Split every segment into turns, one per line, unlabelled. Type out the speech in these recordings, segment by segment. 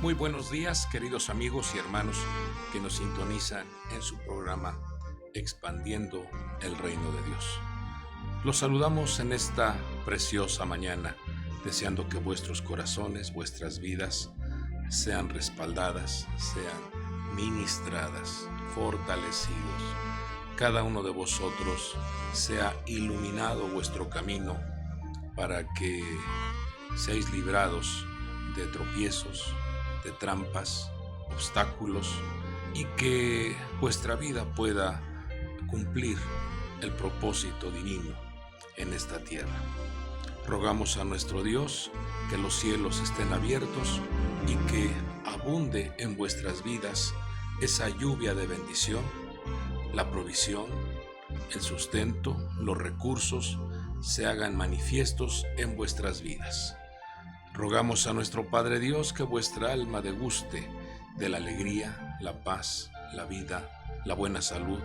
Muy buenos días, queridos amigos y hermanos que nos sintonizan en su programa Expandiendo el Reino de Dios. Los saludamos en esta preciosa mañana, deseando que vuestros corazones, vuestras vidas sean respaldadas, sean ministradas, fortalecidos. Cada uno de vosotros sea iluminado vuestro camino para que seáis librados de tropiezos, de trampas, obstáculos, y que vuestra vida pueda cumplir el propósito divino en esta tierra. Rogamos a nuestro Dios que los cielos estén abiertos y que abunde en vuestras vidas esa lluvia de bendición, la provisión, el sustento, los recursos se hagan manifiestos en vuestras vidas. Rogamos a nuestro Padre Dios que vuestra alma deguste de la alegría, la paz, la vida, la buena salud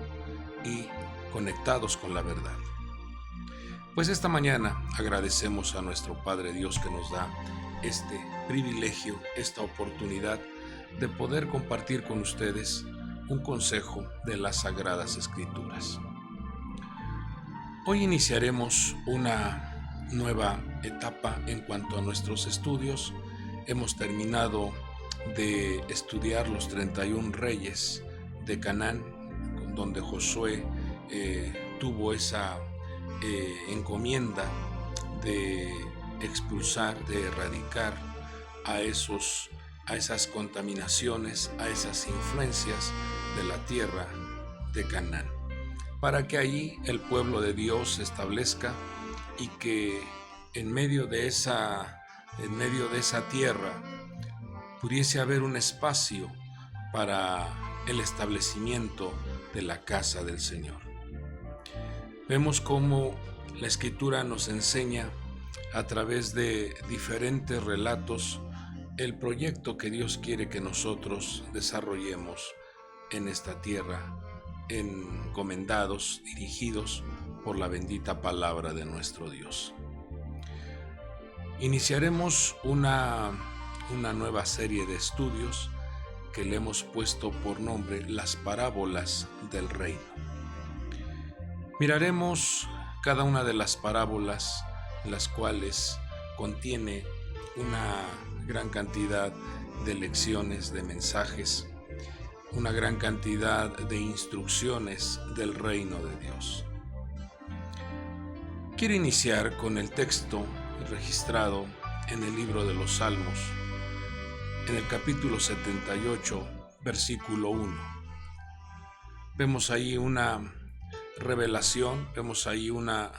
y conectados con la verdad. Pues esta mañana agradecemos a nuestro Padre Dios que nos da este privilegio, esta oportunidad de poder compartir con ustedes un consejo de las Sagradas Escrituras. Hoy iniciaremos una nueva etapa en cuanto a nuestros estudios. Hemos terminado de estudiar los 31 reyes de Canaán, donde Josué tuvo esa encomienda de expulsar, de erradicar a esas contaminaciones, a esas influencias de la tierra de Canaán, para que allí el pueblo de Dios se establezca y que en medio de esa tierra pudiese haber un espacio para el establecimiento de la casa del Señor. Vemos cómo la Escritura nos enseña a través de diferentes relatos el proyecto que Dios quiere que nosotros desarrollemos en esta tierra, encomendados, dirigidos por la bendita palabra de nuestro Dios. Iniciaremos una nueva serie de estudios que le hemos puesto por nombre Las Parábolas del Reino. Miraremos cada una de las parábolas, las cuales contiene una gran cantidad de lecciones, de mensajes, una gran cantidad de instrucciones del reino de Dios. Quiero iniciar con el texto registrado en el libro de los Salmos, en el capítulo 78, versículo 1. Vemos ahí una revelación, vemos ahí una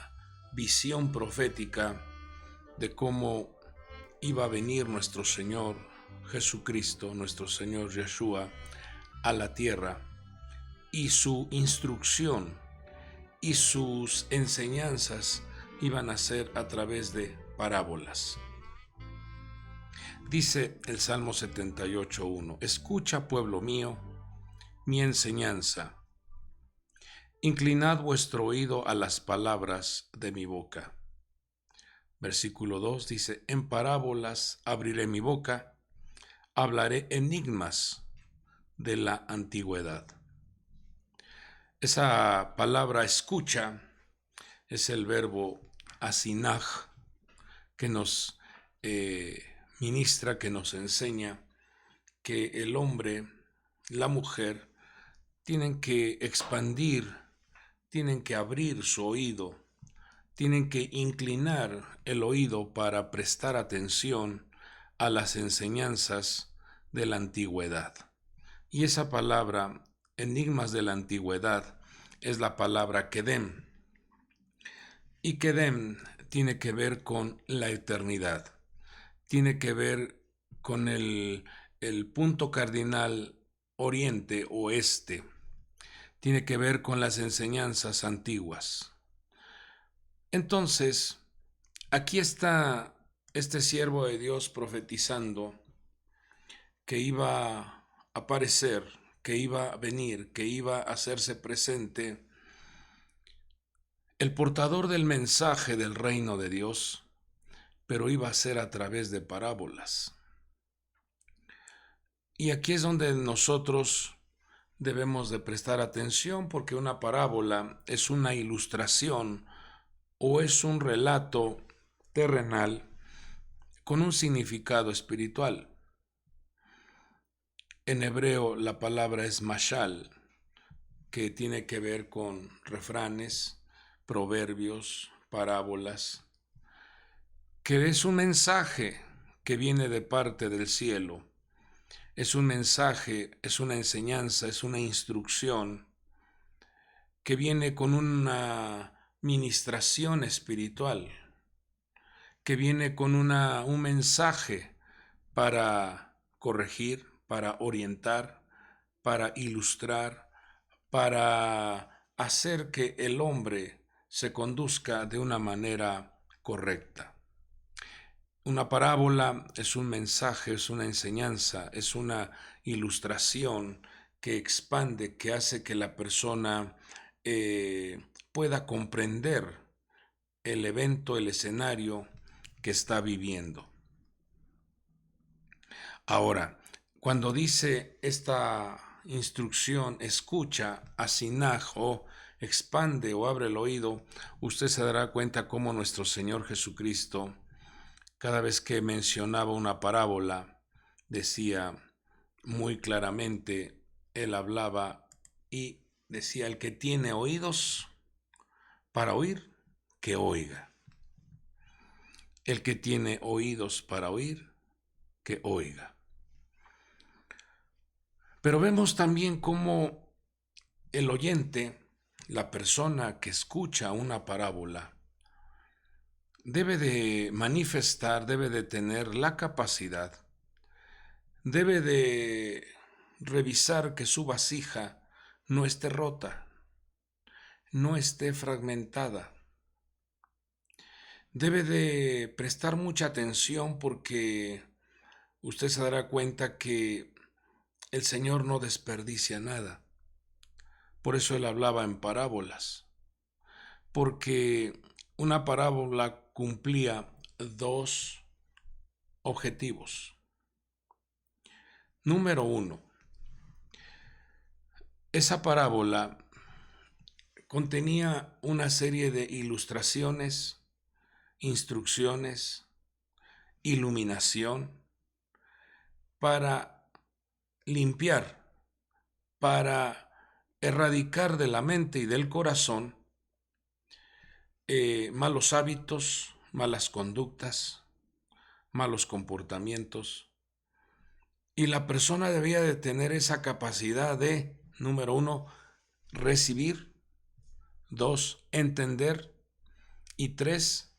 visión profética de cómo iba a venir nuestro Señor Jesucristo, nuestro Señor Yeshua, a la tierra, y su instrucción y sus enseñanzas iban a ser a través de parábolas. Dice el Salmo 78:1: Escucha, pueblo mío, mi enseñanza. Inclinad vuestro oído a las palabras de mi boca. Versículo 2 dice: En parábolas abriré mi boca, hablaré enigmas de la antigüedad. Esa palabra escucha es el verbo asinaj, que nos ministra, que nos enseña que el hombre, la mujer, tienen que expandir, tienen que abrir su oído, tienen que inclinar el oído para prestar atención a las enseñanzas de la antigüedad. Y esa palabra, enigmas de la antigüedad, es la palabra Kedem. Y Kedem tiene que ver con la eternidad, tiene que ver con el punto cardinal oriente-oeste, tiene que ver con las enseñanzas antiguas. Entonces, aquí está este siervo de Dios profetizando que iba a aparecer, que iba a venir, que iba a hacerse presente el portador del mensaje del reino de Dios, pero iba a ser a través de parábolas. Y aquí es donde nosotros debemos de prestar atención, porque una parábola es una ilustración o es un relato terrenal con un significado espiritual. En hebreo la palabra es mashal, que tiene que ver con refranes, proverbios, parábolas, que es un mensaje que viene de parte del cielo. Es un mensaje, es una enseñanza, es una instrucción que viene con una ministración espiritual, que viene con un mensaje para corregir, para orientar, para ilustrar, para hacer que el hombre se conduzca de una manera correcta. Una parábola es un mensaje, es una enseñanza, es una ilustración que expande, que hace que la persona pueda comprender el evento, el escenario que está viviendo. Ahora, cuando dice esta instrucción, escucha, asinaj o expande o abre el oído, usted se dará cuenta cómo nuestro Señor Jesucristo, cada vez que mencionaba una parábola, decía muy claramente, él hablaba y decía, el que tiene oídos para oír, que oiga. El que tiene oídos para oír, que oiga. Pero vemos también cómo el oyente, la persona que escucha una parábola, debe de manifestar, debe de tener la capacidad, debe de revisar que su vasija no esté rota, no esté fragmentada. Debe de prestar mucha atención porque usted se dará cuenta que el Señor no desperdicia nada. Por eso Él hablaba en parábolas, porque una parábola cumplía dos objetivos. Número uno, esa parábola contenía una serie de ilustraciones, instrucciones, iluminación para limpiar, para erradicar de la mente y del corazón malos hábitos, malas conductas, malos comportamientos. Y la persona debía de tener esa capacidad de, número uno, recibir, dos, entender y tres,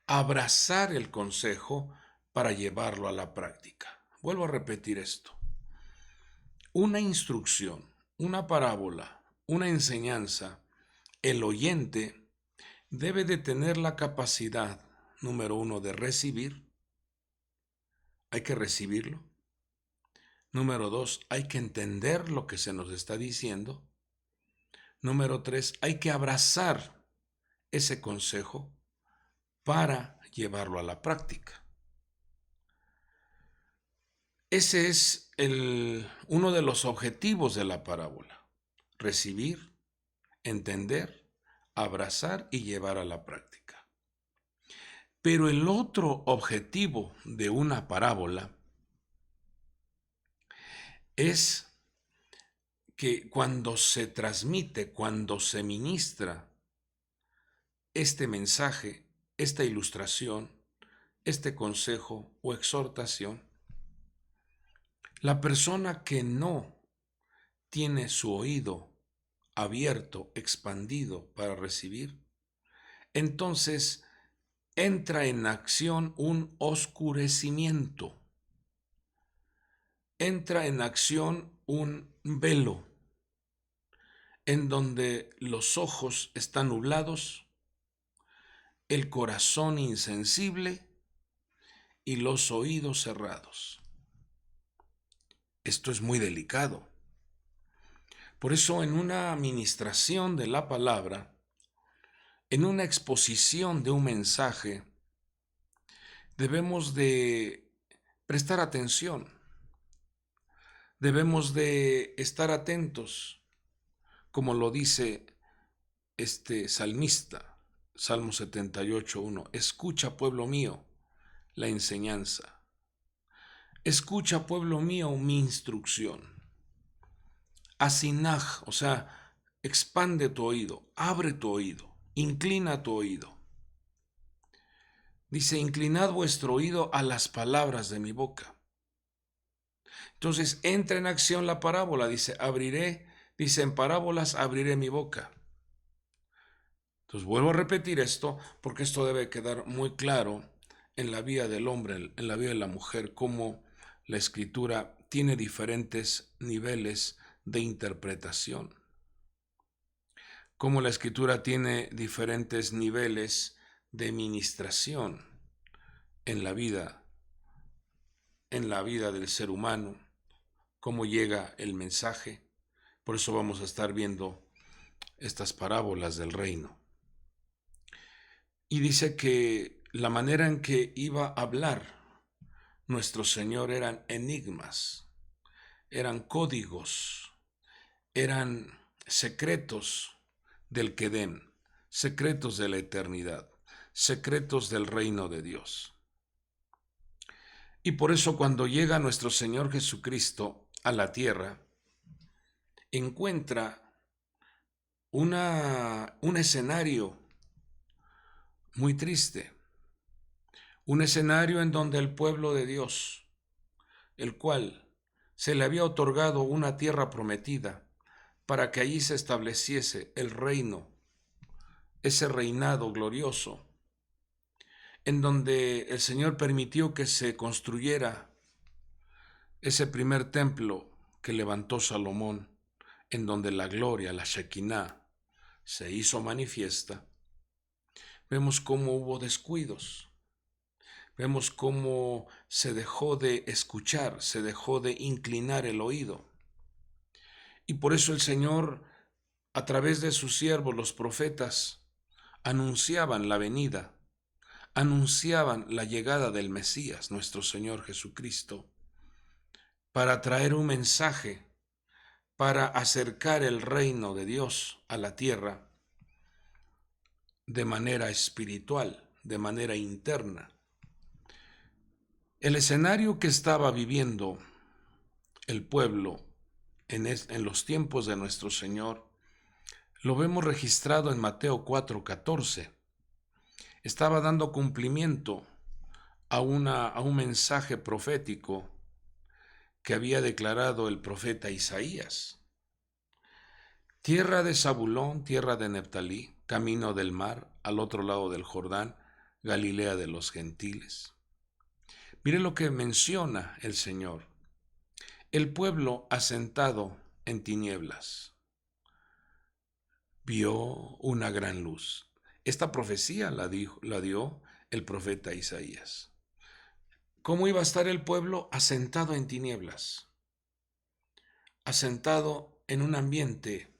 abrazar el consejo para llevarlo a la práctica. Vuelvo a repetir esto. Una instrucción, una parábola, una enseñanza, el oyente debe de tener la capacidad, número uno, de recibir. Hay que recibirlo. Número dos, hay que entender lo que se nos está diciendo. Número tres, hay que abrazar ese consejo para llevarlo a la práctica. Ese es uno de los objetivos de la parábola. Recibir, entender, abrazar y llevar a la práctica. Pero el otro objetivo de una parábola es que cuando se transmite, cuando se ministra este mensaje, esta ilustración, este consejo o exhortación, la persona que no tiene su oído abierto, expandido para recibir, entonces entra en acción un oscurecimiento, entra en acción un velo, en donde los ojos están nublados, el corazón insensible y los oídos cerrados. Esto es muy delicado. Por eso en una administración de la palabra, en una exposición de un mensaje, debemos de prestar atención, Debemos de estar atentos, como lo dice este salmista, Salmo 78:1. Escucha, pueblo mío, la enseñanza. Escucha, pueblo mío, mi instrucción. Asinaj, o sea, expande tu oído, abre tu oído, inclina tu oído. Dice, inclinad vuestro oído a las palabras de mi boca. Entonces entra en acción la parábola, dice, en parábolas abriré mi boca. Entonces vuelvo a repetir esto, porque esto debe quedar muy claro en la vida del hombre, en la vida de la mujer, cómo la escritura tiene diferentes niveles de interpretación, cómo la escritura tiene diferentes niveles de ministración en la vida del ser humano, cómo llega el mensaje. Por eso vamos a estar viendo estas parábolas del reino. Y dice que la manera en que iba a hablar nuestro Señor eran enigmas, eran códigos, eran secretos del Quedem, secretos de la eternidad, secretos del reino de Dios. Y por eso cuando llega nuestro Señor Jesucristo a la tierra, encuentra un escenario muy triste, un escenario en donde el pueblo de Dios, el cual se le había otorgado una tierra prometida para que allí se estableciese el reino, ese reinado glorioso, en donde el Señor permitió que se construyera ese primer templo que levantó Salomón, en donde la gloria, la Shekinah, se hizo manifiesta. Vemos cómo hubo descuidos, vemos cómo se dejó de escuchar, se dejó de inclinar el oído. Y por eso el Señor, a través de sus siervos, los profetas, anunciaban la venida, anunciaban la llegada del Mesías, nuestro Señor Jesucristo, para traer un mensaje, para acercar el reino de Dios a la tierra de manera espiritual, de manera interna. El escenario que estaba viviendo el pueblo en los tiempos de nuestro Señor lo vemos registrado en Mateo 4:14. Estaba dando cumplimiento a un mensaje profético que había declarado el profeta Isaías. Tierra de Zabulón, tierra de Neftalí, camino del mar, al otro lado del Jordán, Galilea de los gentiles. Mire lo que menciona el Señor. El pueblo asentado en tinieblas vio una gran luz. Esta profecía la dio el profeta Isaías. ¿Cómo iba a estar el pueblo asentado en tinieblas? Asentado en un ambiente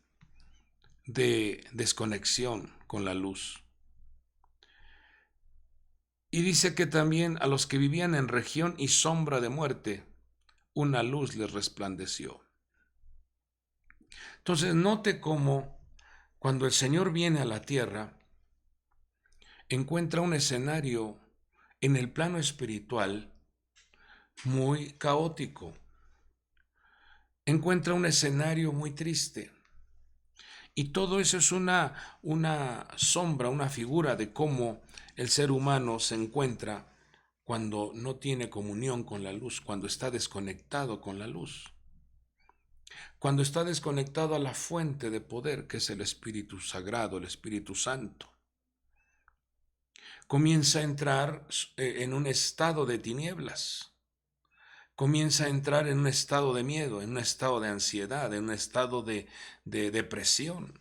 de desconexión con la luz. Y dice que también a los que vivían en región y sombra de muerte, una luz les resplandeció. Entonces note cómo cuando el Señor viene a la tierra, encuentra un escenario en el plano espiritual muy caótico. Encuentra un escenario muy triste. Y todo eso es una sombra, una figura de cómo el ser humano se encuentra cuando no tiene comunión con la luz, cuando está desconectado con la luz, cuando está desconectado a la fuente de poder que es el Espíritu Sagrado, el Espíritu Santo. Comienza a entrar en un estado de tinieblas, comienza a entrar en un estado de miedo, en un estado de ansiedad, en un estado de depresión.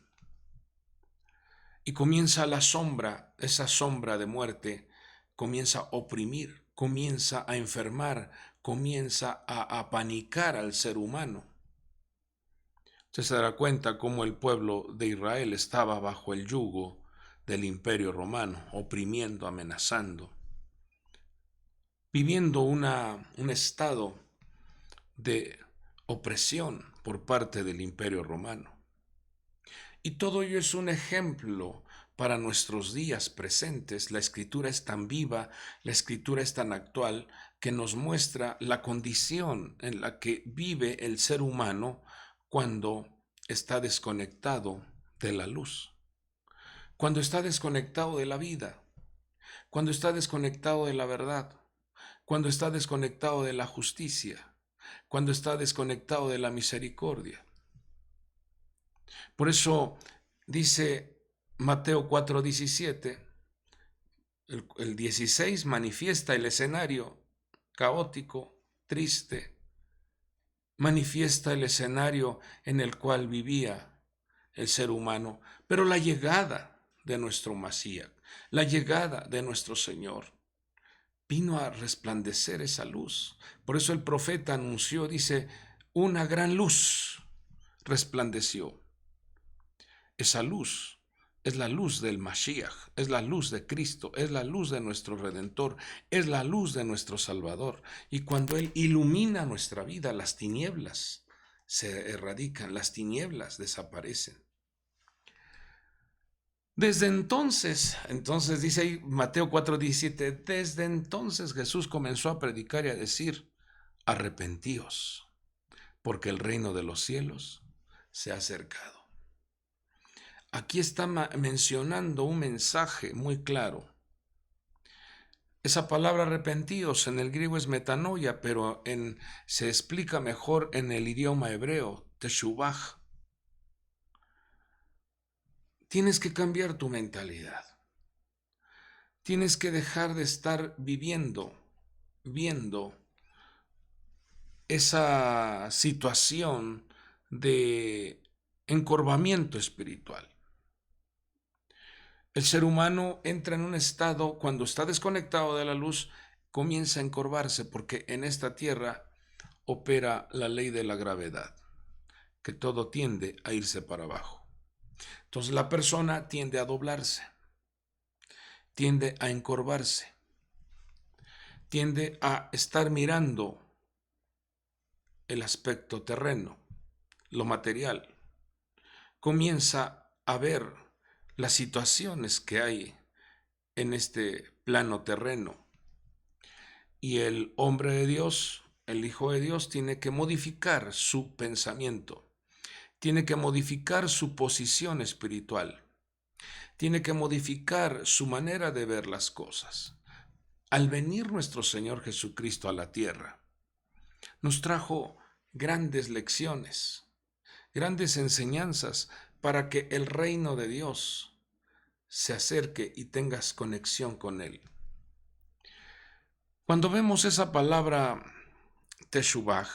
Y comienza la sombra, esa sombra de muerte, comienza a oprimir, comienza a enfermar, comienza a apanicar al ser humano. Usted se dará cuenta cómo el pueblo de Israel estaba bajo el yugo del Imperio Romano, oprimiendo, amenazando, viviendo un estado de opresión por parte del Imperio Romano. Y todo ello es un ejemplo para nuestros días presentes. La Escritura es tan viva, la Escritura es tan actual, que nos muestra la condición en la que vive el ser humano cuando está desconectado de la luz, cuando está desconectado de la vida, cuando está desconectado de la verdad, cuando está desconectado de la justicia, cuando está desconectado de la misericordia. Por eso dice Mateo 4:17, el 16 manifiesta el escenario caótico, triste, manifiesta el escenario en el cual vivía el ser humano, pero la llegada de nuestro Masías, la llegada de nuestro Señor, vino a resplandecer esa luz. Por eso el profeta anunció, dice, una gran luz resplandeció. Esa luz es la luz del Mashiach, es la luz de Cristo, es la luz de nuestro Redentor, es la luz de nuestro Salvador. Y cuando Él ilumina nuestra vida, las tinieblas se erradican, las tinieblas desaparecen. Desde entonces dice ahí Mateo 4:17, desde entonces Jesús comenzó a predicar y a decir, arrepentíos, porque el reino de los cielos se ha acercado. Aquí está mencionando un mensaje muy claro. Esa palabra arrepentíos en el griego es metanoia, pero se explica mejor en el idioma hebreo, teshuvah. Tienes que cambiar tu mentalidad. Tienes que dejar de estar viendo esa situación de encorvamiento espiritual. El ser humano entra en un estado, cuando está desconectado de la luz, comienza a encorvarse, porque en esta tierra opera la ley de la gravedad, que todo tiende a irse para abajo. Entonces la persona tiende a doblarse, tiende a encorvarse, tiende a estar mirando el aspecto terreno, lo material. Comienza a ver las situaciones que hay en este plano terreno. Y el hombre de Dios, el Hijo de Dios, tiene que modificar su pensamiento, tiene que modificar su posición espiritual, tiene que modificar su manera de ver las cosas. Al venir nuestro Señor Jesucristo a la tierra, nos trajo grandes lecciones, grandes enseñanzas para que el reino de Dios se acerque y tengas conexión con Él. Cuando vemos esa palabra teshuvah,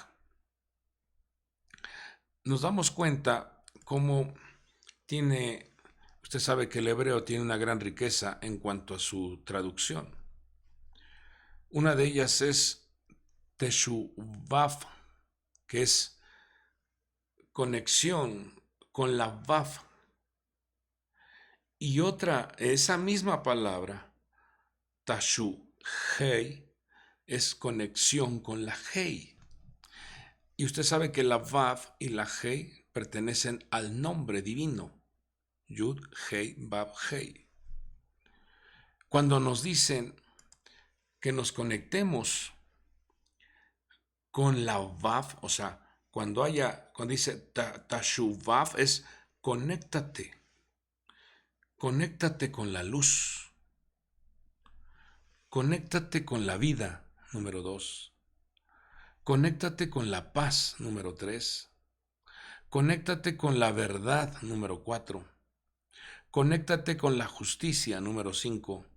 nos damos cuenta cómo usted sabe que el hebreo tiene una gran riqueza en cuanto a su traducción. Una de ellas es teshuvah, que es conexión con la vav. Y otra, esa misma palabra, tashuhei, es conexión con la hei. Y usted sabe que la vav y la hei pertenecen al nombre divino, Yud, Hei, Vav, Hei. Cuando nos dicen que nos conectemos con la vav, o sea, cuando dice tashuvav, es conéctate con la luz, conéctate con la vida, número 2, conéctate con la paz, número 3, conéctate con la verdad, número 4, conéctate con la justicia, número 5,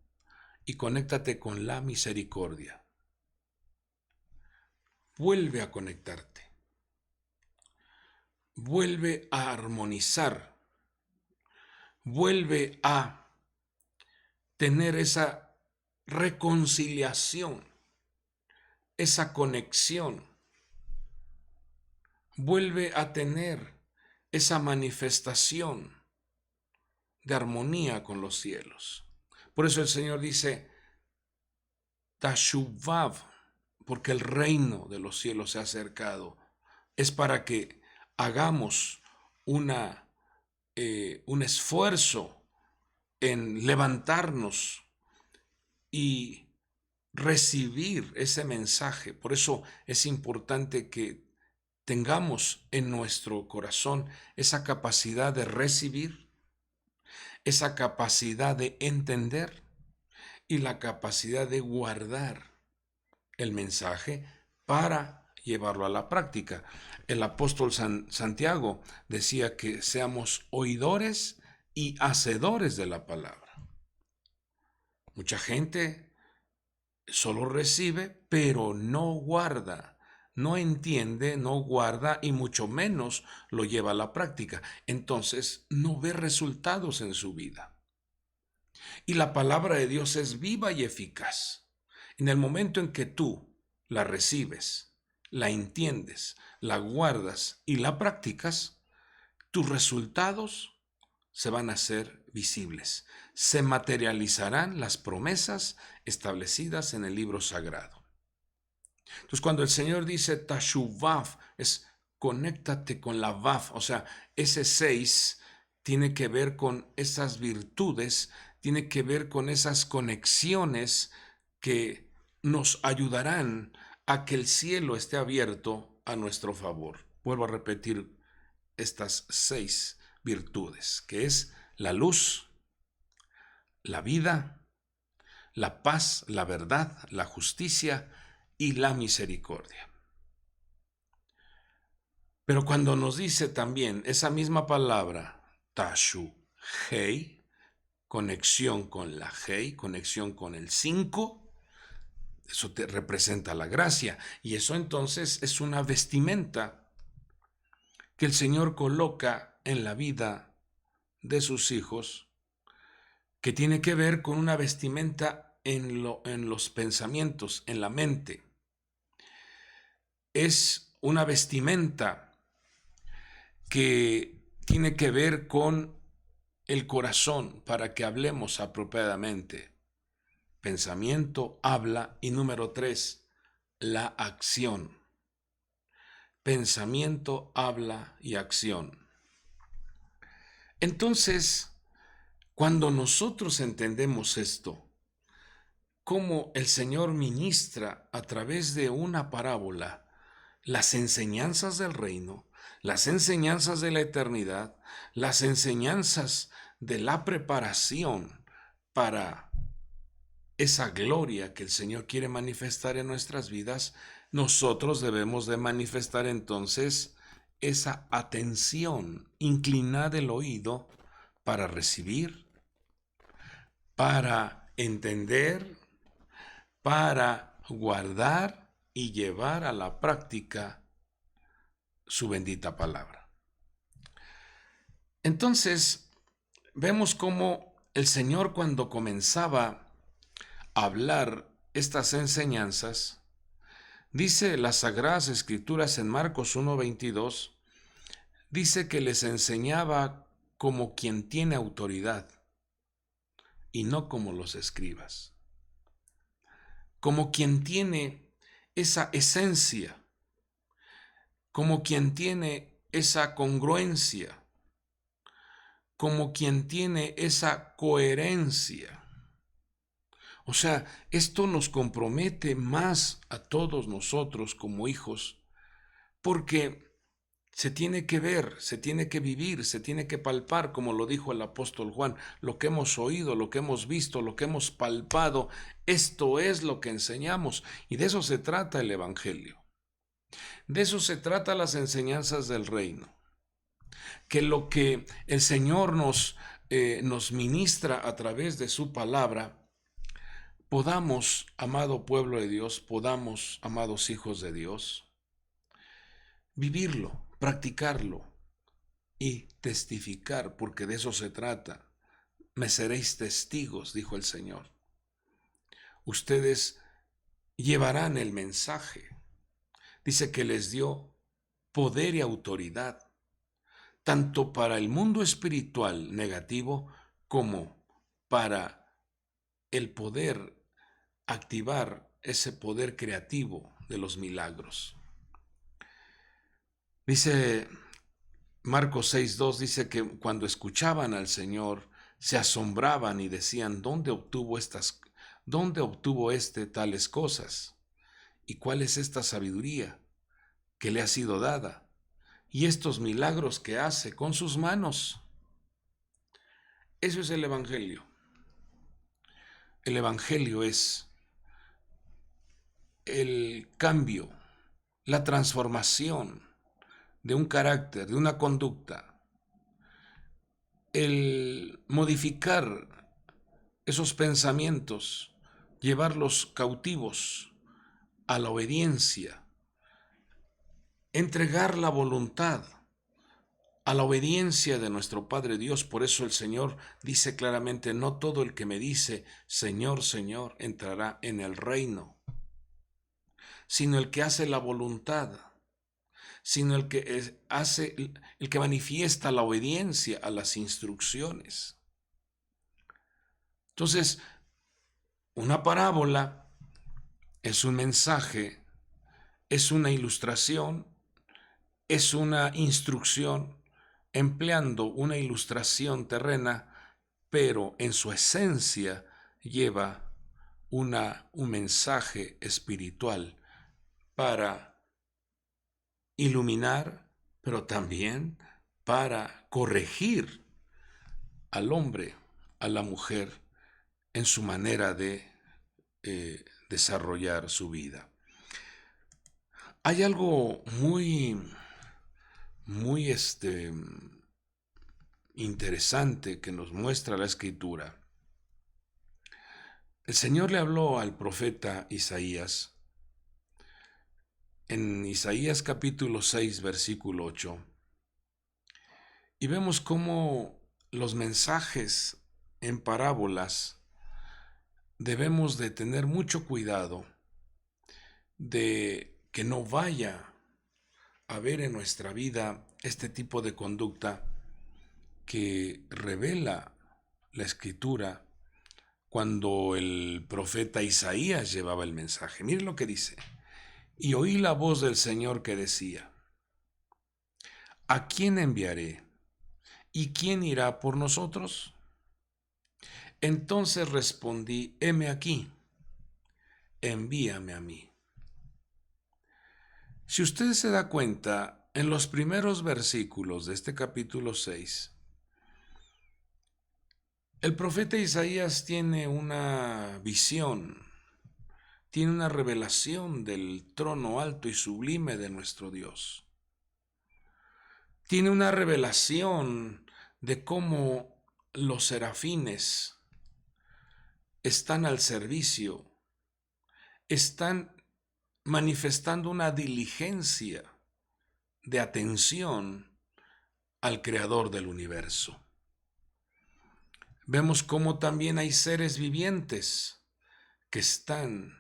y conéctate con la misericordia. Vuelve a conectarte. Vuelve a armonizar. Vuelve a tener esa reconciliación, esa conexión. Vuelve a tener esa manifestación de armonía con los cielos. Por eso el Señor dice, Tashuvav, porque el reino de los cielos se ha acercado. es para que hagamos un esfuerzo en levantarnos y recibir ese mensaje. Por eso es importante que tengamos en nuestro corazón esa capacidad de recibir, esa capacidad de entender y la capacidad de guardar el mensaje para llevarlo a la práctica. El apóstol Santiago decía que seamos oidores y hacedores de la palabra. Mucha gente solo recibe, pero no guarda, no entiende, no guarda y mucho menos lo lleva a la práctica. Entonces no ve resultados en su vida. Y la palabra de Dios es viva y eficaz. En el momento en que tú la recibes, la entiendes, la guardas y la practicas, tus resultados se van a hacer visibles. Se materializarán las promesas establecidas en el libro sagrado. Entonces, cuando el Señor dice Tashuvav, es conéctate con la Vav, o sea, ese 6 tiene que ver con esas virtudes, tiene que ver con esas conexiones que nos ayudarán a que el cielo esté abierto a nuestro favor. Vuelvo a repetir estas 6 virtudes, que es la luz, la vida, la paz, la verdad, la justicia y la misericordia. Pero cuando nos dice también esa misma palabra, Tashu Hei, conexión con la Hei, conexión con el 5, eso te representa la gracia. Y eso entonces es una vestimenta que el Señor coloca en la vida de sus hijos, que tiene que ver con una vestimenta en los pensamientos, en la mente. Es una vestimenta que tiene que ver con el corazón para que hablemos apropiadamente. Pensamiento, habla y número 3, la acción. Pensamiento, habla y acción. Entonces, cuando nosotros entendemos esto, cómo el Señor ministra a través de una parábola las enseñanzas del reino, las enseñanzas de la eternidad, las enseñanzas de la preparación para esa gloria que el Señor quiere manifestar en nuestras vidas, nosotros debemos de manifestar entonces esa atención, inclinar el oído para recibir, para entender, para guardar y llevar a la práctica su bendita palabra. Entonces, vemos cómo el Señor, cuando comenzaba a hablar estas enseñanzas, dice las Sagradas Escrituras en Marcos 1:22, dice que les enseñaba como quien tiene autoridad y no como los escribas, como quien tiene esa esencia, como quien tiene esa congruencia, como quien tiene esa coherencia. O sea, esto nos compromete más a todos nosotros como hijos, porque se tiene que ver, se tiene que vivir, se tiene que palpar, como lo dijo el apóstol Juan, lo que hemos oído, lo que hemos visto, lo que hemos palpado, esto es lo que enseñamos, y de eso se trata el Evangelio. De eso se trata las enseñanzas del reino. Que lo que el Señor nos ministra a través de su palabra, podamos, amado pueblo de Dios, podamos, amados hijos de Dios, vivirlo, practicarlo y testificar, porque de eso se trata. Me seréis testigos, dijo el Señor. Ustedes llevarán el mensaje. Dice que les dio poder y autoridad, tanto para el mundo espiritual negativo como para el poder activar ese poder creativo de los milagros. Dice Marcos 6:2, dice que cuando escuchaban al Señor, se asombraban y decían, ¿dónde obtuvo tales cosas? ¿Y cuál es esta sabiduría que le ha sido dada? Y estos milagros que hace con sus manos. Eso es el Evangelio. El Evangelio es el cambio, la transformación de un carácter, de una conducta, el modificar esos pensamientos, llevarlos cautivos a la obediencia, entregar la voluntad a la obediencia de nuestro Padre Dios. Por eso el Señor dice claramente, no todo el que me dice, Señor, Señor, entrará en el reino, sino el que hace la voluntad, sino el que el que manifiesta la obediencia a las instrucciones. Entonces, una parábola es un mensaje, es una ilustración, es una instrucción, empleando una ilustración terrena, pero en su esencia lleva un mensaje espiritual para iluminar, pero también para corregir al hombre, a la mujer, en su manera de desarrollar su vida. Hay algo muy interesante que nos muestra la Escritura. El Señor le habló al profeta Isaías en Isaías capítulo 6, versículo 8, y vemos cómo los mensajes en parábolas debemos de tener mucho cuidado de que no vaya a haber en nuestra vida este tipo de conducta que revela la Escritura cuando el profeta Isaías llevaba el mensaje. Miren lo que dice. Y oí la voz del Señor que decía, ¿a quién enviaré? ¿Y quién irá por nosotros? Entonces respondí, heme aquí, envíame a mí. Si usted se da cuenta, en los primeros versículos de este capítulo 6, el profeta Isaías tiene una visión, tiene una revelación del trono alto y sublime de nuestro Dios. Tiene una revelación de cómo los serafines están al servicio, están manifestando una diligencia de atención al Creador del universo. Vemos cómo también hay seres vivientes que están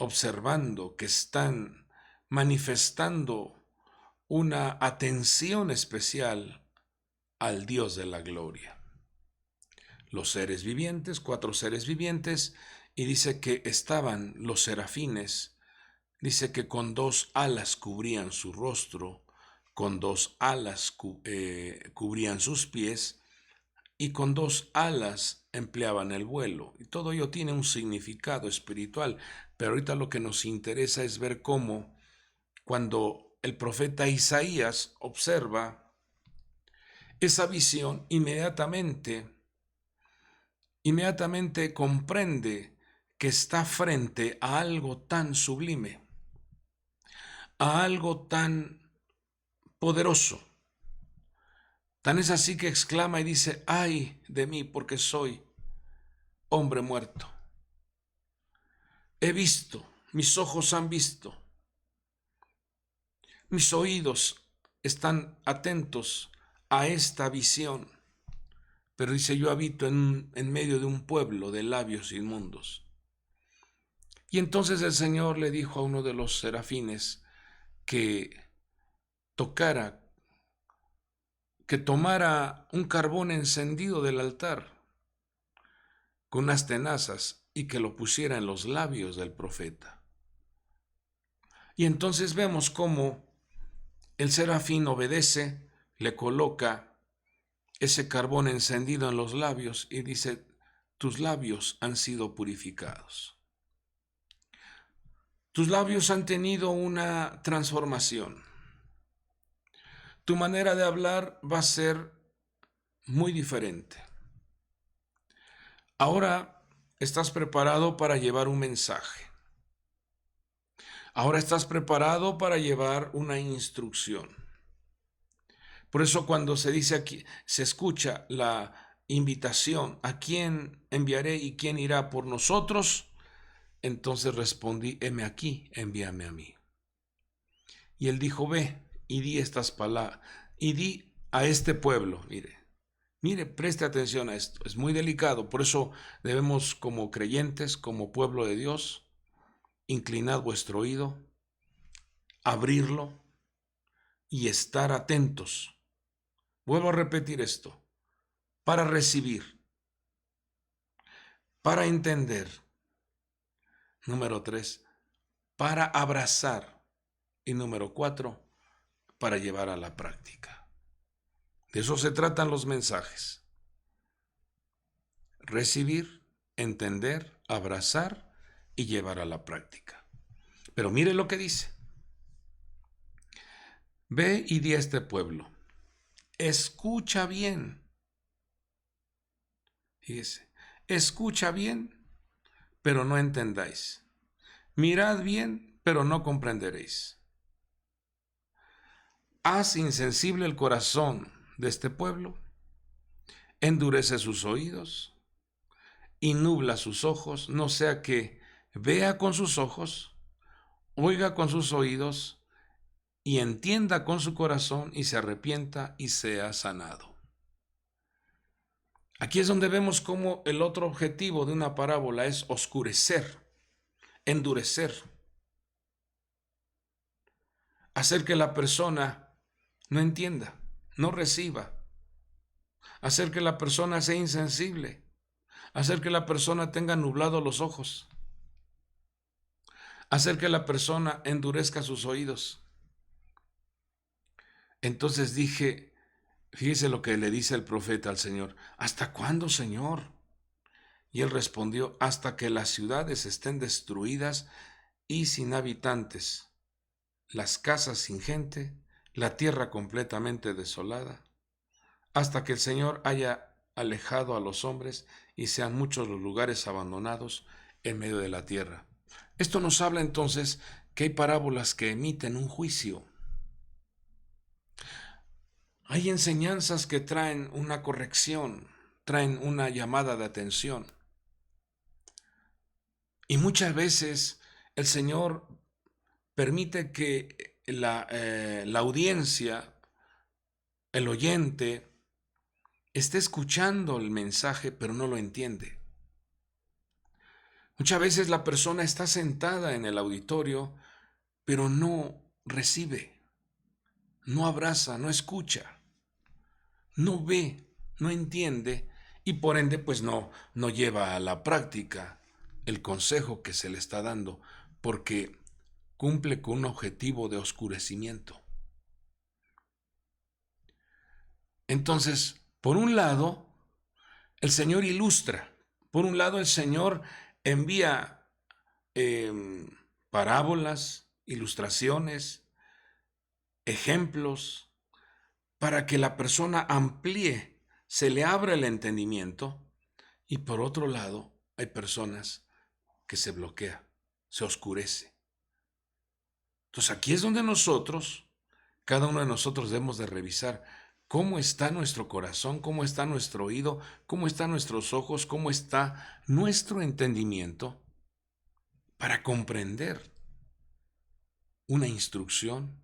observando, que están manifestando una atención especial al Dios de la gloria. Los seres vivientes, 4 seres vivientes, y dice que estaban los serafines, dice que con 2 alas cubrían su rostro, con 2 alas cubrían sus pies, y con 2 alas empleaban el vuelo. Y todo ello tiene un significado espiritual, pero ahorita lo que nos interesa es ver cómo cuando el profeta Isaías observa esa visión, inmediatamente comprende que está frente a algo tan sublime, a algo tan poderoso. Tan es así que exclama y dice, ¡ay de mí, porque soy hombre muerto! He visto, mis ojos han visto, mis oídos están atentos a esta visión. Pero dice, yo habito en medio de un pueblo de labios inmundos. Y entonces el Señor le dijo a uno de los serafines que tomara un carbón encendido del altar con unas tenazas y que lo pusiera en los labios del profeta. Y entonces vemos cómo El serafín obedece, le coloca ese carbón encendido en los labios y dice: tus labios han sido purificados. Tus labios han tenido una transformación. Tu manera de hablar va a ser muy diferente. Ahora estás preparado para llevar un mensaje. Ahora estás preparado para llevar una instrucción. Por eso cuando se dice aquí, se escucha la invitación: ¿a quién enviaré y quién irá por nosotros? Entonces respondí: heme aquí, envíame a mí. Y él dijo: ve y di estas palabras, y di a este pueblo. Mire, preste atención a esto, es muy delicado. Por eso debemos, como creyentes, como pueblo de Dios, inclinad vuestro oído, abrirlo y estar atentos. Vuelvo a repetir esto: para recibir, para entender. Número 3, para abrazar. Y número 4, para llevar a la práctica. De eso se tratan los mensajes: recibir, entender, abrazar y llevar a la práctica. Pero mire lo que dice: ve y di a este pueblo, escucha bien. Fíjese, escucha bien, pero no entendáis. Mirad bien, pero no comprenderéis. Haz insensible el corazón de este pueblo, endurece sus oídos y nubla sus ojos, no sea que vea con sus ojos, oiga con sus oídos y entienda con su corazón y se arrepienta y sea sanado. Aquí es donde vemos cómo el otro objetivo de una parábola es oscurecer, endurecer, hacer que la persona no entienda, no reciba, hacer que la persona sea insensible, hacer que la persona tenga nublados los ojos, hacer que la persona endurezca sus oídos. Entonces dije, fíjese lo que le dice el profeta al Señor: ¿hasta cuándo, Señor? Y él respondió: hasta que las ciudades estén destruidas y sin habitantes, las casas sin gente, la tierra completamente desolada, hasta que el Señor haya alejado a los hombres y sean muchos los lugares abandonados en medio de la tierra. Esto nos habla entonces que hay parábolas que emiten un juicio. Hay enseñanzas que traen una corrección, traen una llamada de atención. Y muchas veces el Señor permite que la audiencia, el oyente, esté escuchando el mensaje, pero no lo entiende. Muchas veces la persona está sentada en el auditorio, pero no recibe, no abraza, no escucha, no ve, no entiende y por ende pues no lleva a la práctica el consejo que se le está dando, porque cumple con un objetivo de oscurecimiento. Entonces, por un lado, el Señor ilustra, por un lado el Señor envía parábolas, ilustraciones, ejemplos, para que la persona amplíe, se le abra el entendimiento. Y por otro lado, hay personas que se bloquea, se oscurece. Entonces aquí es donde nosotros, cada uno de nosotros, debemos de revisar cómo está nuestro corazón, cómo está nuestro oído, cómo están nuestros ojos, cómo está nuestro entendimiento, para comprender una instrucción,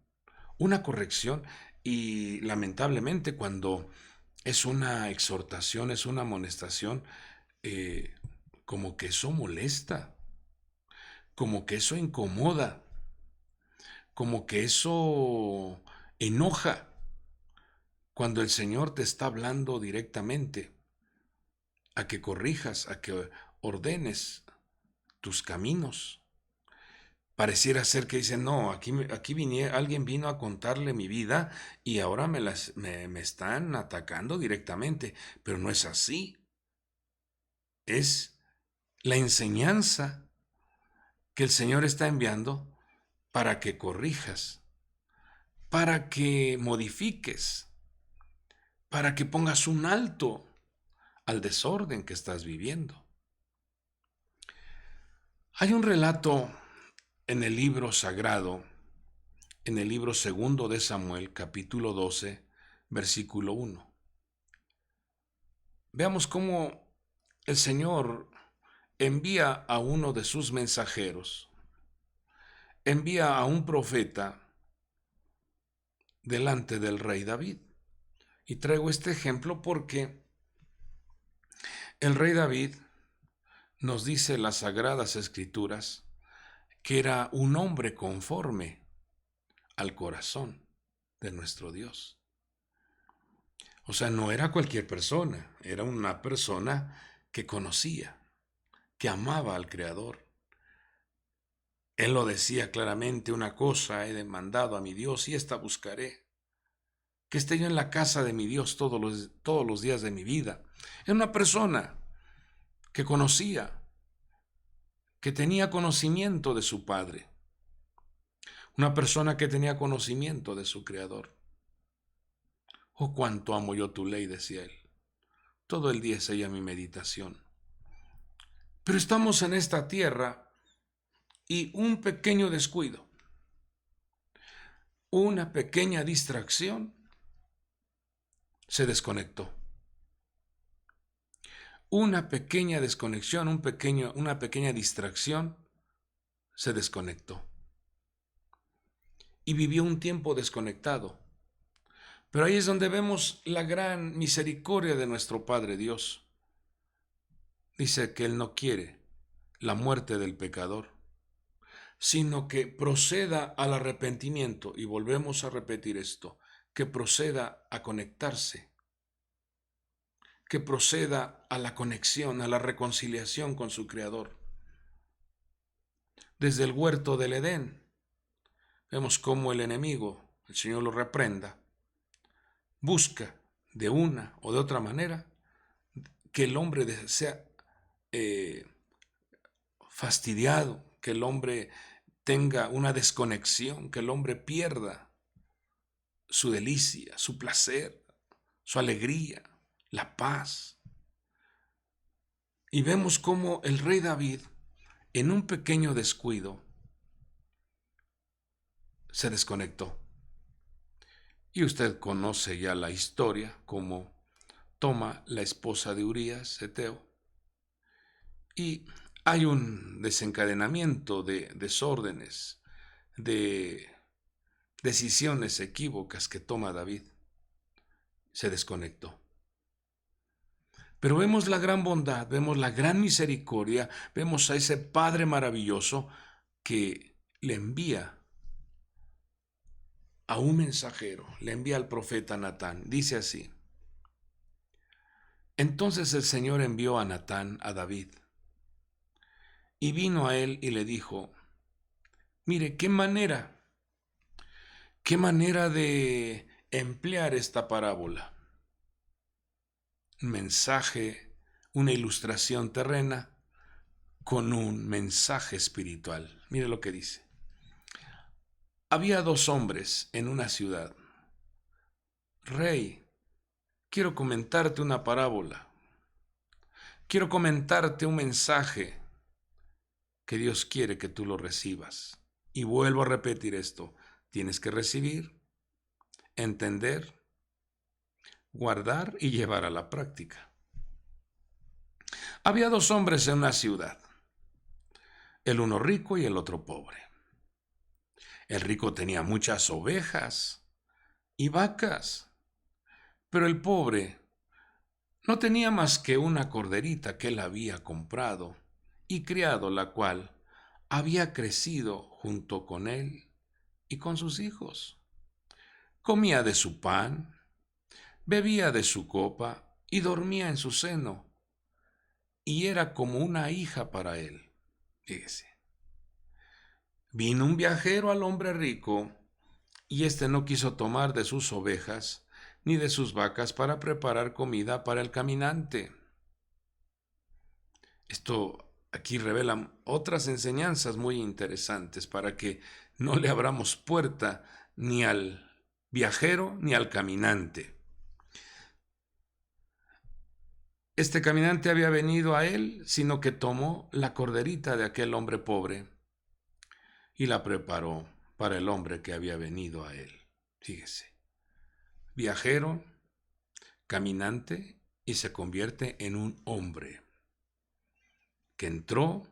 una corrección. Y lamentablemente cuando es una exhortación, es una amonestación, como que eso molesta, como que eso incomoda, como que eso enoja, cuando el Señor te está hablando directamente a que corrijas, a que ordenes tus caminos. Pareciera ser que dicen, no, aquí alguien vino a contarle mi vida y ahora me están atacando directamente, pero no es así. Es la enseñanza que el Señor está enviando para que corrijas, para que modifiques, para que pongas un alto al desorden que estás viviendo. Hay un relato en el libro sagrado, en el libro segundo de Samuel, capítulo 12, versículo 1. Veamos cómo el Señor envía a uno de sus mensajeros, envía a un profeta delante del rey David. Y traigo este ejemplo porque el rey David nos dice en las Sagradas Escrituras que era un hombre conforme al corazón de nuestro Dios. O sea, no era cualquier persona, era una persona que conocía, que amaba al Creador. Él lo decía claramente, una cosa he demandado a mi Dios y esta buscaré, que esté yo en la casa de mi Dios todos los días de mi vida. Era una persona que conocía, que tenía conocimiento de su Padre, una persona que tenía conocimiento de su Creador. Oh, cuánto amo yo tu ley, decía él. Todo el día es ella mi meditación. Pero estamos en esta tierra y un pequeño descuido, una pequeña distracción, se desconectó. Una pequeña desconexión, una pequeña distracción, se desconectó. Y vivió un tiempo desconectado. Pero ahí es donde vemos la gran misericordia de nuestro Padre Dios. Dice que Él no quiere la muerte del pecador, sino que proceda al arrepentimiento, y volvemos a repetir esto, que proceda a conectarse, que proceda a la conexión, a la reconciliación con su Creador. Desde el huerto del Edén, vemos cómo el enemigo, el Señor lo reprenda, busca de una o de otra manera que el hombre sea fastidiado, que el hombre tenga una desconexión, que el hombre pierda su delicia, su placer, su alegría, la paz. Y vemos cómo el rey David, en un pequeño descuido, se desconectó. Y usted conoce ya la historia, cómo toma la esposa de Urías, Eteo, y hay un desencadenamiento de desórdenes, de decisiones equívocas que toma David. Se desconectó. Pero vemos la gran bondad, vemos la gran misericordia, vemos a ese Padre maravilloso que le envía a un mensajero, le envía al profeta Natán. Dice así: entonces el Señor envió a Natán a David, y vino a él y le dijo: mire, qué manera de emplear esta parábola. Un mensaje, una ilustración terrena con un mensaje espiritual. Mire lo que dice. Había dos hombres en una ciudad. Rey, quiero comentarte una parábola. Quiero comentarte un mensaje que Dios quiere que tú lo recibas. Y vuelvo a repetir esto. Tienes que recibir, entender, guardar y llevar a la práctica. Había dos hombres en una ciudad, el uno rico y el otro pobre. El rico tenía muchas ovejas y vacas, pero el pobre no tenía más que una corderita que él había comprado y criado, la cual había crecido junto con él y con sus hijos. Comía de su pan, bebía de su copa y dormía en su seno, y era como una hija para él. Fíjese. Vino un viajero al hombre rico, y éste no quiso tomar de sus ovejas ni de sus vacas para preparar comida para el caminante. Esto aquí revela otras enseñanzas muy interesantes para que no le abramos puerta ni al viajero ni al caminante. Este caminante había venido a él, sino que tomó la corderita de aquel hombre pobre y la preparó para el hombre que había venido a él. Fíjese, viajero, caminante, y se convierte en un hombre que entró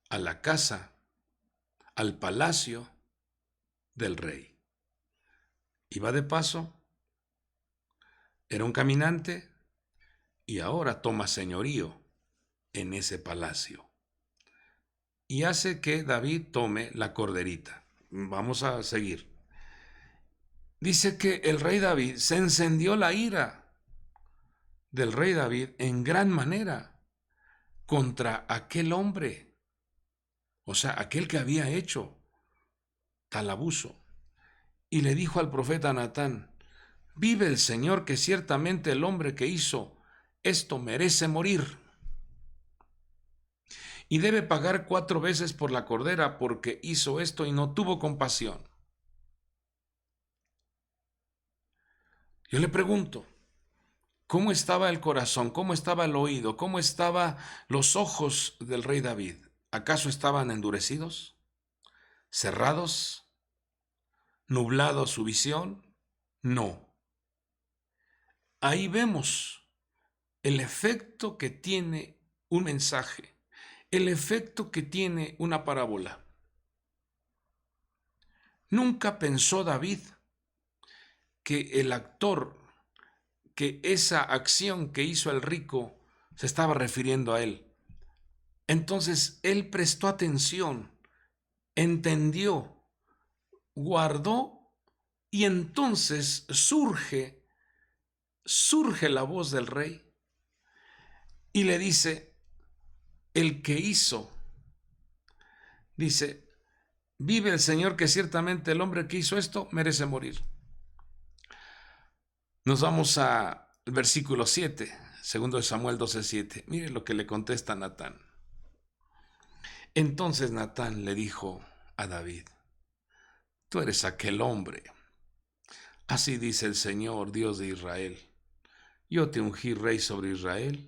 a la casa, al palacio del rey. Iba de paso, era un caminante y ahora toma señorío en ese palacio. Y hace que David tome la corderita. Vamos a seguir. Dice que el rey David se encendió la ira del rey David en gran manera contra aquel hombre, o sea, aquel que había hecho tal abuso. Y le dijo al profeta Natán: vive el Señor que ciertamente el hombre que hizo esto merece morir y debe pagar 4 veces por la cordera, porque hizo esto y no tuvo compasión. Yo le pregunto, ¿cómo estaba el corazón? ¿Cómo estaba el oído? ¿Cómo estaban los ojos del rey David? ¿Acaso estaban endurecidos? ¿Cerrados? ¿Nublado su visión? No. Ahí vemos el efecto que tiene un mensaje, el efecto que tiene una parábola. Nunca pensó David que el actor, que esa acción que hizo el rico se estaba refiriendo a él. Entonces él prestó atención, entendió, guardó, y entonces surge la voz del rey y le dice: el que hizo, dice, vive el Señor que ciertamente el hombre que hizo esto merece morir. Nos vamos al versículo 7, segundo de Samuel 12:7. Mire lo que le contesta Natán. Entonces Natán le dijo a David: tú eres aquel hombre. Así dice el Señor, Dios de Israel: yo te ungí rey sobre Israel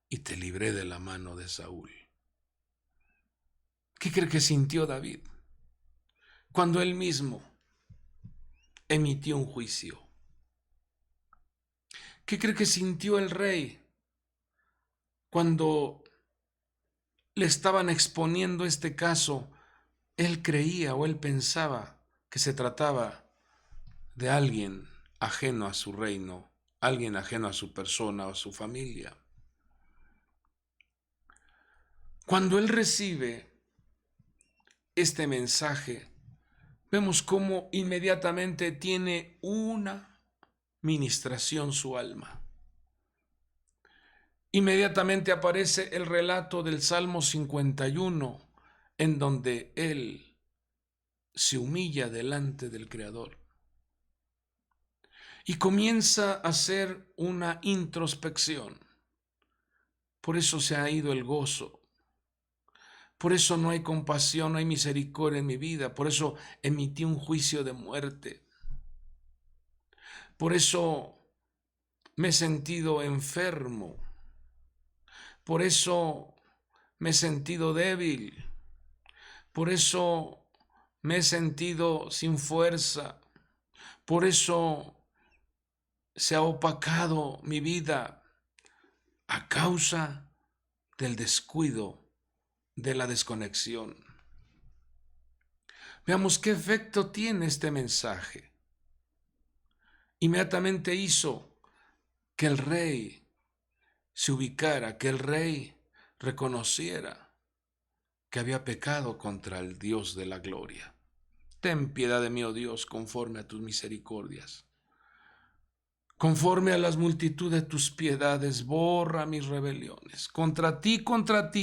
y te libré de la mano de Saúl. ¿Qué cree que sintió David cuando él mismo emitió un juicio? ¿Qué cree que sintió el rey cuando le estaban exponiendo este caso? Él creía o él pensaba que se trataba de alguien ajeno a su reino, alguien ajeno a su persona o a su familia. Cuando él recibe este mensaje, vemos cómo inmediatamente tiene una ministración su alma. Inmediatamente aparece el relato del Salmo 51, en donde él se humilla delante del Creador y comienza a hacer una introspección. Por eso se ha ido el gozo. Por eso no hay compasión, no hay misericordia en mi vida. Por eso emití un juicio de muerte. Por eso me he sentido enfermo. Por eso me he sentido débil. Por eso me he sentido sin fuerza. Por eso se ha opacado mi vida a causa del descuido, de la desconexión. Veamos qué efecto tiene este mensaje. Inmediatamente hizo que el rey se ubicara, que el rey reconociera que había pecado contra el Dios de la gloria. Ten piedad de mí, oh Dios, conforme a tus misericordias. Conforme a las multitud de tus piedades, borra mis rebeliones. Contra ti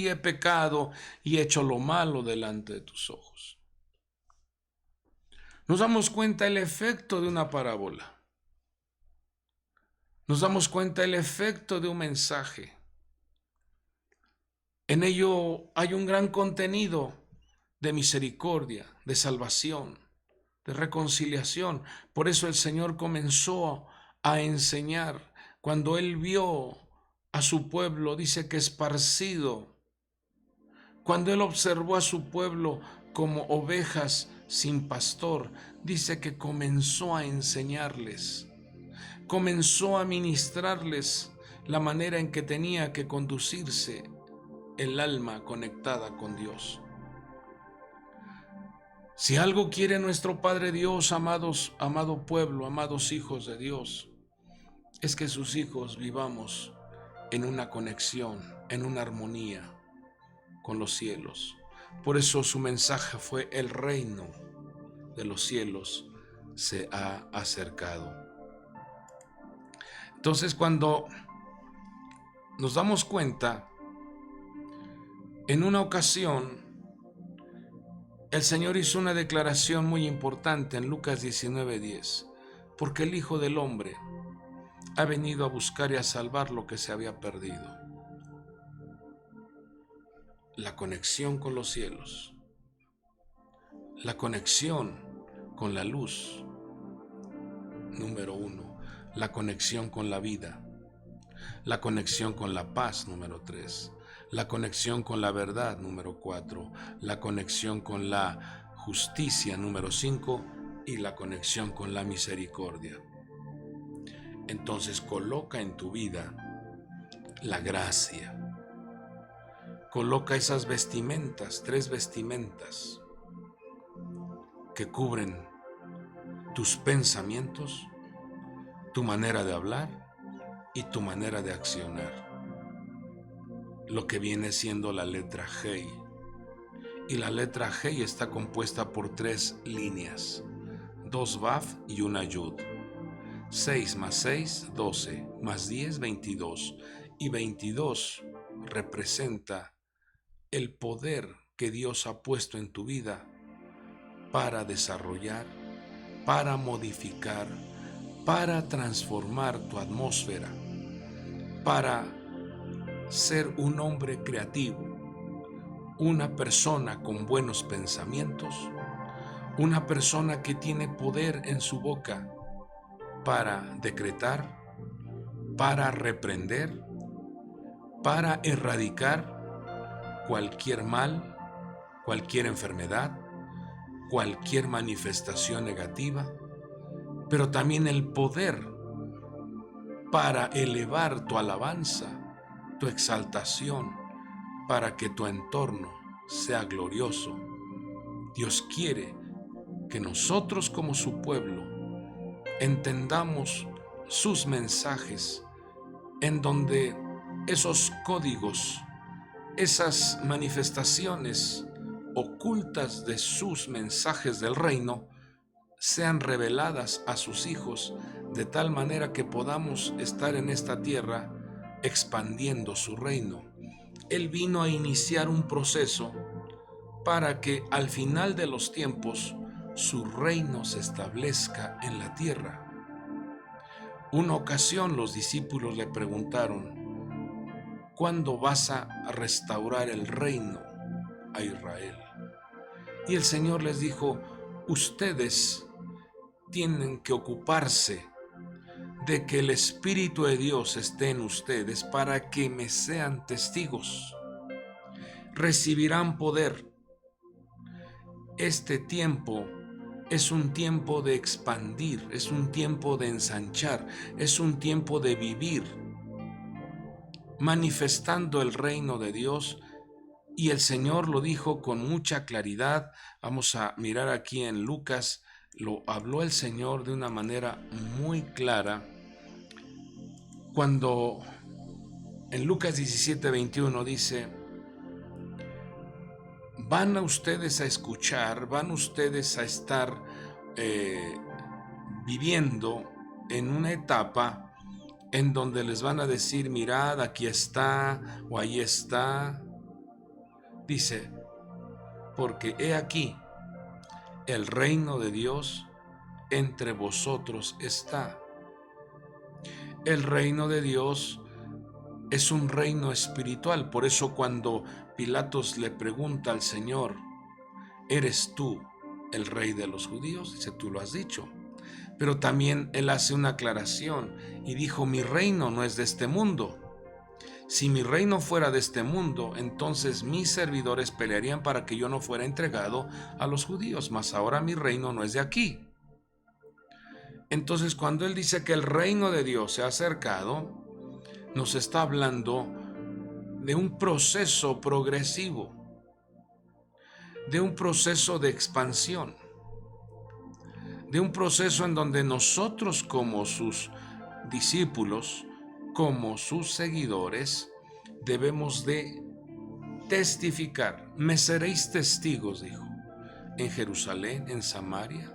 he pecado y hecho lo malo delante de tus ojos. Nos damos cuenta el efecto de una parábola. Nos damos cuenta el efecto de un mensaje. En ello hay un gran contenido de misericordia, de salvación, de reconciliación. Por eso el Señor comenzó a enseñar. Cuando Él vio a su pueblo, dice que esparcido. Cuando Él observó a su pueblo como ovejas sin pastor, dice que comenzó a enseñarles, comenzó a ministrarles la manera en que tenía que conducirse el alma conectada con Dios. Si algo quiere nuestro Padre Dios, amado pueblo, amados hijos de Dios, es que sus hijos vivamos en una conexión, en una armonía con los cielos. Por eso su mensaje fue: el reino de los cielos se ha acercado. Entonces, cuando nos damos cuenta, en una ocasión, el Señor hizo una declaración muy importante en Lucas 19:10, porque el Hijo del Hombre ha venido a buscar y a salvar lo que se había perdido. La conexión con los cielos, la conexión con la luz, número 1, la conexión con la vida, la conexión con la paz, número 3, la conexión con la verdad, número 4, la conexión con la justicia, número 5, y la conexión con la misericordia. Entonces coloca en tu vida la gracia. Coloca esas vestimentas, 3 vestimentas que cubren tus pensamientos, tu manera de hablar y tu manera de accionar. Lo que viene siendo la letra G. Y la letra G está compuesta por 3 líneas, 2 Vav y una Yud. 6 más 6, 12, más 10, 22. Y 22 representa el poder que Dios ha puesto en tu vida para desarrollar, para modificar, para transformar tu atmósfera, para ser un hombre creativo, una persona con buenos pensamientos, una persona que tiene poder en su boca para decretar, para reprender, para erradicar cualquier mal, cualquier enfermedad, cualquier manifestación negativa, pero también el poder para elevar tu alabanza, tu exaltación, para que tu entorno sea glorioso. Dios quiere que nosotros como su pueblo entendamos sus mensajes, en donde esos códigos, esas manifestaciones ocultas de sus mensajes del reino sean reveladas a sus hijos, de tal manera que podamos estar en esta tierra expandiendo su reino. Él vino a iniciar un proceso para que al final de los tiempos su reino se establezca en la tierra. Una ocasión los discípulos le preguntaron: ¿cuándo vas a restaurar el reino a Israel? Y el Señor les dijo: ustedes tienen que ocuparse de que el Espíritu de Dios esté en ustedes para que me sean testigos. Recibirán poder. Este tiempo es un tiempo de expandir, es un tiempo de ensanchar, es un tiempo de vivir manifestando el reino de Dios. Y el Señor lo dijo con mucha claridad. Vamos a mirar aquí en Lucas, lo habló el Señor de una manera muy clara, cuando en Lucas 17:21 dice: van a ustedes a escuchar, van ustedes a estar viviendo en una etapa en donde les van a decir, mirad, aquí está o ahí está. Dice, porque he aquí, el reino de Dios entre vosotros está. El reino de Dios es un reino espiritual. Por eso cuando Pilatos le pregunta al Señor, ¿eres tú el rey de los judíos? Dice, tú lo has dicho. Pero también él hace una aclaración y dijo, mi reino no es de este mundo. Si mi reino fuera de este mundo, entonces mis servidores pelearían para que yo no fuera entregado a los judíos, mas ahora mi reino no es de aquí. Entonces, cuando él dice que el reino de Dios se ha acercado, nos está hablando de un proceso progresivo, de un proceso de expansión, de un proceso en donde nosotros como sus discípulos, como sus seguidores, debemos de testificar. Me seréis testigos, dijo, en Jerusalén, en Samaria,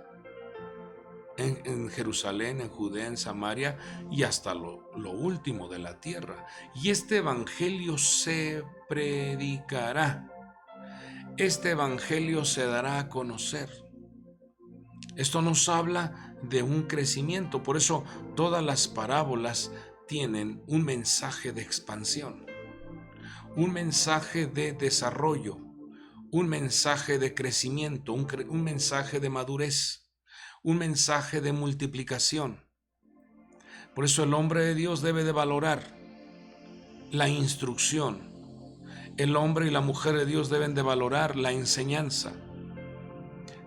en Jerusalén, en Judea, en Samaria y hasta lo último de la tierra. Y este evangelio se predicará. Este evangelio se dará a conocer. Esto nos habla de un crecimiento. Por eso todas las parábolas tienen un mensaje de expansión, un mensaje de desarrollo, un mensaje de crecimiento, un mensaje de madurez, un mensaje de multiplicación. Por eso el hombre de Dios debe de valorar la instrucción. El hombre y la mujer de Dios deben de valorar la enseñanza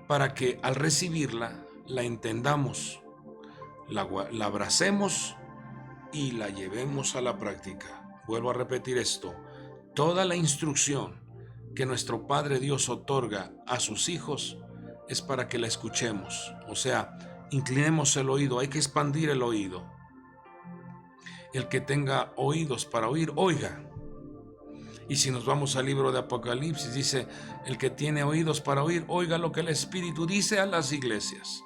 para que al recibirla la entendamos, la abracemos y la llevemos a la práctica. Vuelvo a repetir esto. Toda la instrucción que nuestro Padre Dios otorga a sus hijos es para que la escuchemos. O sea, inclinemos el oído, hay que expandir el oído. El que tenga oídos para oír, oiga. Y si nos vamos al libro de Apocalipsis, dice, el que tiene oídos para oír, oiga lo que el Espíritu dice a las iglesias.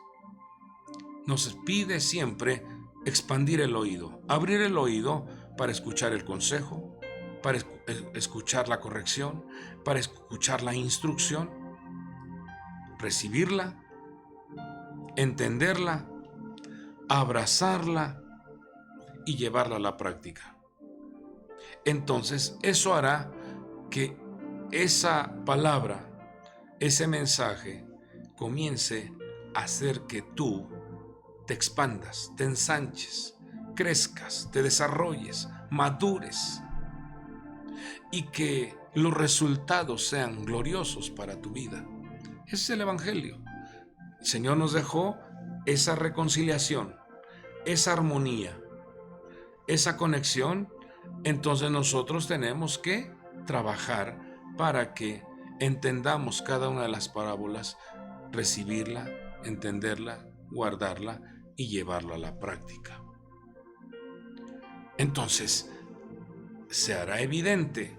Nos pide siempre expandir el oído, abrir el oído para escuchar el consejo, para escuchar la corrección, para escuchar la instrucción, recibirla, entenderla, abrazarla y llevarla a la práctica. Entonces, eso hará que esa palabra, ese mensaje, comience a hacer que tú te expandas, te ensanches, crezcas, te desarrolles, madures y que los resultados sean gloriosos para tu vida. Ese es el Evangelio. El Señor nos dejó esa reconciliación, esa armonía, esa conexión. Entonces nosotros tenemos que trabajar para que entendamos cada una de las parábolas, recibirla, entenderla, guardarla y llevarla a la práctica. Entonces, se hará evidente,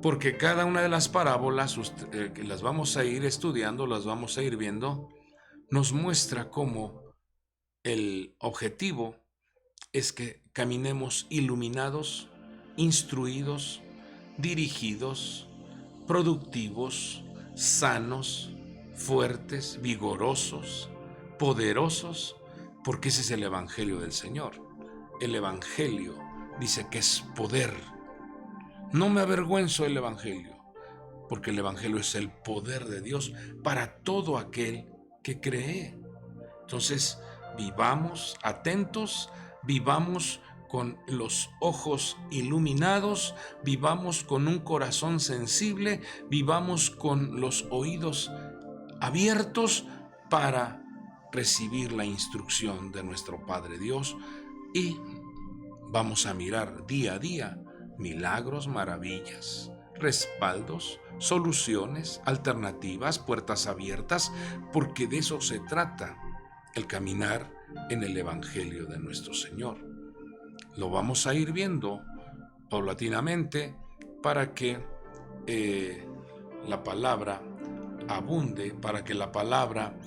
porque cada una de las parábolas, que las vamos a ir estudiando, las vamos a ir viendo, nos muestra cómo el objetivo es que caminemos iluminados, instruidos, dirigidos, productivos, sanos, fuertes, vigorosos, poderosos, porque ese es el Evangelio del Señor. El Evangelio dice que es poder. No me avergüenzo del Evangelio, porque el Evangelio es el poder de Dios para todo aquel que cree. Entonces, vivamos atentos, vivamos con los ojos iluminados, vivamos con un corazón sensible, vivamos con los oídos abiertos para recibir la instrucción de nuestro Padre Dios y vamos a mirar día a día milagros, maravillas, respaldos, soluciones, alternativas, puertas abiertas, porque de eso se trata el caminar en el Evangelio de nuestro Señor. Lo vamos a ir viendo paulatinamente para que la palabra abunde, para que la palabra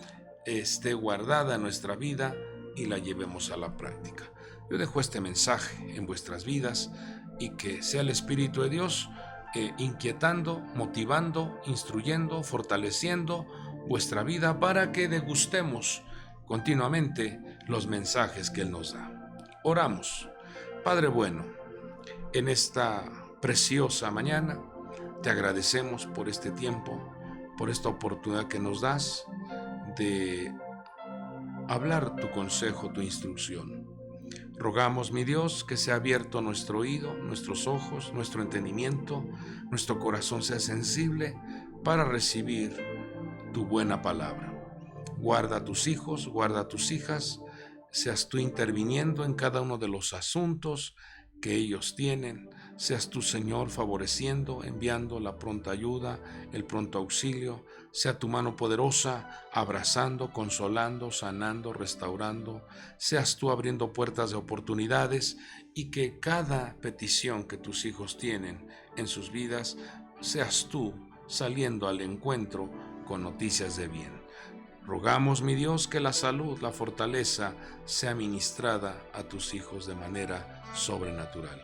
esté guardada en nuestra vida y la llevemos a la práctica. Yo dejo este mensaje en vuestras vidas y que sea el Espíritu de Dios inquietando, motivando, instruyendo, fortaleciendo vuestra vida para que degustemos continuamente los mensajes que Él nos da. Oramos. Padre bueno, en esta preciosa mañana te agradecemos por este tiempo, por esta oportunidad que nos das de hablar tu consejo, tu instrucción. Rogamos, mi Dios, que sea abierto nuestro oído, nuestros ojos, nuestro entendimiento, nuestro corazón sea sensible para recibir tu buena palabra. Guarda a tus hijos, guarda a tus hijas, seas tú interviniendo en cada uno de los asuntos que ellos tienen, seas tú, Señor, favoreciendo, enviando la pronta ayuda, el pronto auxilio, sea tu mano poderosa, abrazando, consolando, sanando, restaurando, seas tú abriendo puertas de oportunidades y que cada petición que tus hijos tienen en sus vidas, seas tú saliendo al encuentro con noticias de bien. Rogamos, mi Dios, que la salud, la fortaleza sea ministrada a tus hijos de manera sobrenatural.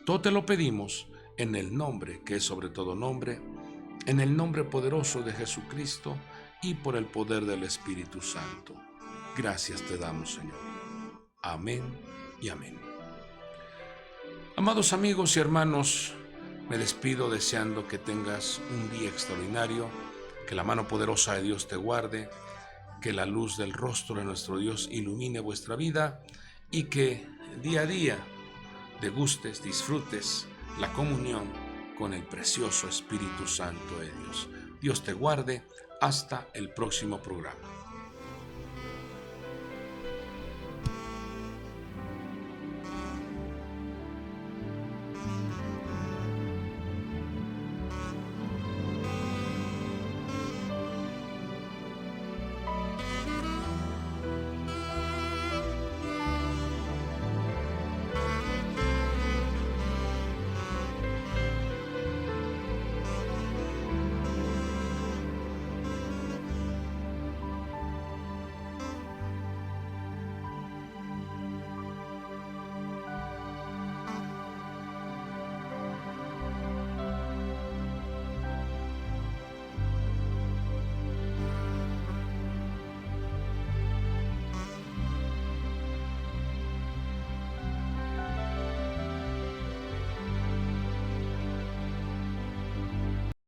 Todo te lo pedimos en el nombre que es sobre todo nombre, en el nombre poderoso de Jesucristo y por el poder del Espíritu Santo. Gracias te damos, Señor. Amén y amén. Amados amigos y hermanos, me despido deseando que tengas un día extraordinario, que la mano poderosa de Dios te guarde, que la luz del rostro de nuestro Dios ilumine vuestra vida y que día a día degustes, disfrutes la comunión con el precioso Espíritu Santo de Dios. Dios te guarde. Hasta el próximo programa.